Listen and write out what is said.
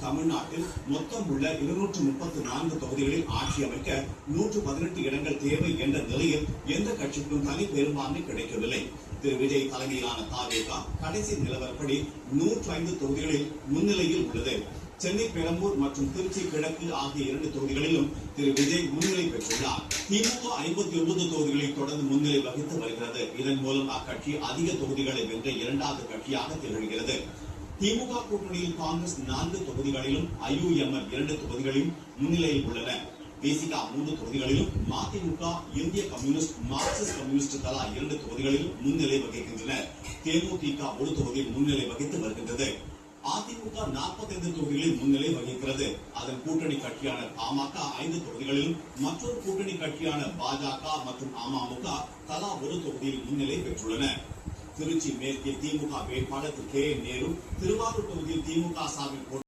தமிழ்நாட்டில் மொத்தம் உள்ள 234 தொகுதிகளில் ஆட்சி அமைக்க 118 இடங்கள் தேவை என்ற நிலையில் எந்த கட்சிக்கும் தனி பெரும்பான்மை கிடைக்கவில்லை. திரு விஜய் தலைமையிலான தாவேகா கடைசி நிலவரப்படி 105 தொகுதிகளில் முன்னிலையில் உள்ளது. சென்னை பெரம்பூர் மற்றும் திருச்சி கிழக்கு ஆகிய 2 தொகுதிகளிலும் திரு விஜய் முன்னிலை பெற்றுள்ளார். திமுக 59 தொகுதிகளில் தொடர்ந்து முன்னிலை வகித்து வருகிறது. இதன் மூலம் அக்கட்சி அதிக தொகுதிகளை வென்ற இரண்டாவது கட்சியாக திகழ்கிறது. திமுக கூட்டணியில் காங்கிரஸ் 4 தொகுதிகளிலும், IUML 2 தொகுதிகளிலும் முன்னிலையில் உள்ளன. விசிக 3 தொகுதிகளிலும், மதிமுக, இந்திய கம்யூனிஸ்ட், மார்க்சிஸ்ட் கம்யூனிஸ்ட் தலா 2 தொகுதிகளிலும் முன்னிலை வகிக்கின்றன. தேமுதிக 1 தொகுதியில் முன்னிலை வகித்து வருகின்றது. அதிமுக 45 தொகுதிகளில் முன்னிலை வகிக்கிறது. அதன் கூட்டணி கட்சியான பாமக 5 தொகுதிகளிலும், மற்றொரு கூட்டணி கட்சியான பாஜக மற்றும் அமமுக தலா 1 தொகுதியில் முன்னிலை பெற்றுள்ளன. திருச்சி மேற்கில் திமுக வேட்பாளர் கே. நேரு, திருவாரூர் தொகுதியில் திமுக சார்பில்